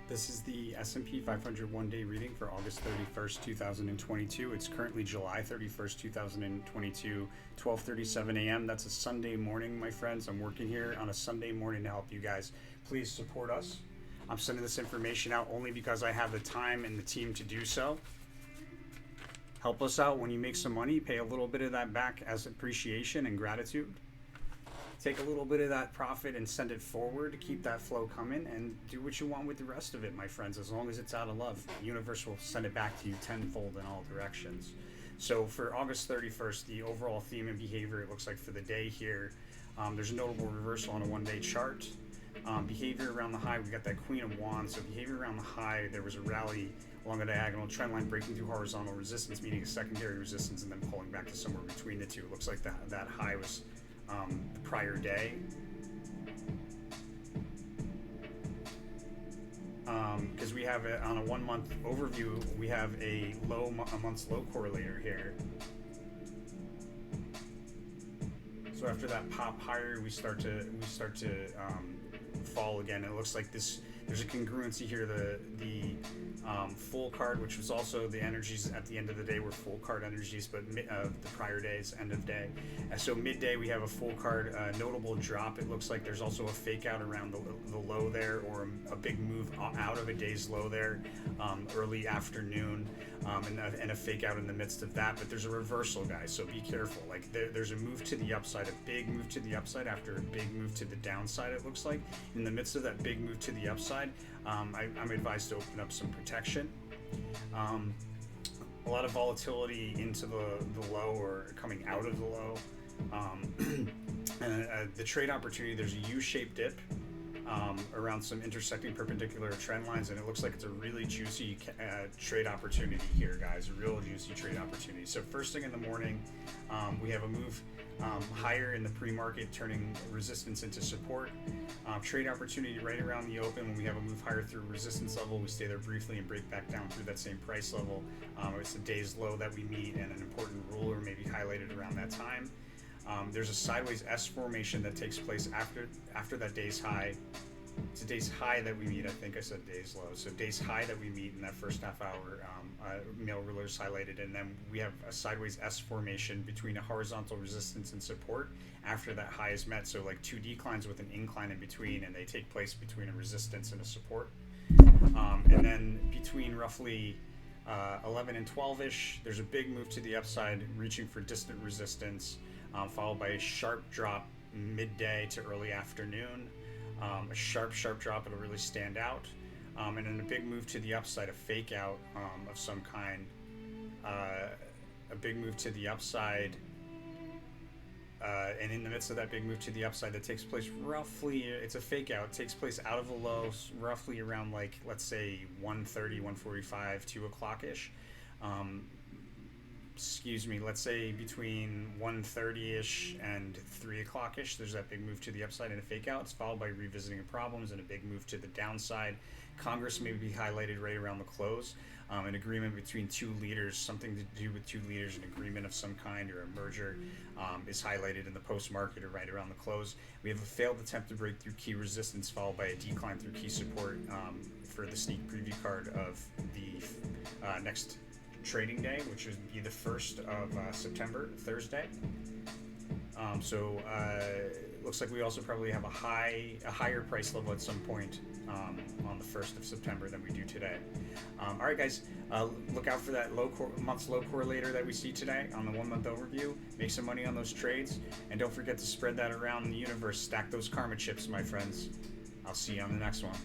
This is the S&P 500 one-day reading for August 31st, 2022. It's currently July 31st, 2022, 12:37 a.m. That's a Sunday morning, my friends. I'm working here on a Sunday morning to help you guys. Please support us. I'm sending this information out only because I have the time and the team to do so. Help us out. When you make some money, pay a little bit of that back as appreciation and gratitude. Take a little bit of that profit and send it forward to keep that flow coming, and do what you want with the rest of it, my friends. As long as it's out of love, the universe will send it back to you tenfold in all directions. So for August 31st, the overall theme and behavior, it looks like for the day here, there's a notable reversal on a one-day chart. Behavior around the high, we got that Queen of Wands. So behavior around the high, there was a rally along a diagonal trend line, breaking through horizontal resistance, meaning a secondary resistance, and then pulling back to somewhere between the two. It looks like that high was the prior day. Because we have it on a 1 month overview, we have a month's low correlator here. So after that pop higher, we start to fall again. It looks like there's a congruency here. The full card, which was also the energies at the end of the day, were full card energies, but the prior day's end of day. And so midday we have a full card, notable drop. It looks like there's also a fake out around the low there, or a big move out of a day's low there, early afternoon, and a fake out in the midst of that. But there's a reversal, guys, so be careful. Like there's a move to the upside, a big move to the upside after a big move to the downside. It looks like in the midst of that big move to the upside, I'm advised to open up some protection. A lot of volatility into the low or coming out of the low. The trade opportunity, there's a U-shaped dip around some intersecting perpendicular trend lines, and it looks like it's a really juicy trade opportunity here, guys. A real juicy trade opportunity. So first thing in the morning, we have a move higher in the pre-market, turning resistance into support. Trade opportunity right around the open. When we have a move higher through resistance level, we stay there briefly and break back down through that same price level. It's the day's low that we meet, and an important ruler may be highlighted around that time. There's a sideways S formation that takes place after that day's high. It's a day's high that we meet. I think I said day's low. So day's high that we meet in that first half hour, male rulers highlighted, and then we have a sideways S formation between a horizontal resistance and support after that high is met. So like two declines with an incline in between, and they take place between a resistance and a support. And then between roughly 11 and 12-ish, there's a big move to the upside, reaching for distant resistance, followed by a sharp drop midday to early afternoon. A sharp drop, it'll really stand out. And then a big move to the upside, a fake out of some kind. A big move to the upside. And in the midst of that big move to the upside that takes place roughly, it's a fake out, it takes place out of the low roughly around, like, let's say 1:30, 1:45, 2 o'clock-ish. Let's say between 1:30-ish and 3 o'clock-ish, there's that big move to the upside and a fake out. It's followed by revisiting of problems and a big move to the downside. Congress may be highlighted right around the close. An agreement between two leaders, something to do with two leaders, an agreement of some kind or a merger, is highlighted in the post-market or right around the close. We have a failed attempt to break through key resistance, followed by a decline through key support for the sneak preview card of the next trading day, which would be the 1st of September, Thursday. Looks like we also probably have a higher price level at some point on the 1st of September than we do today. All right, guys, look out for that month's low correlator that we see today on the 1 month overview. Make some money on those trades, and don't forget to spread that around the universe. Stack those karma chips, my friends. I'll see you on the next one.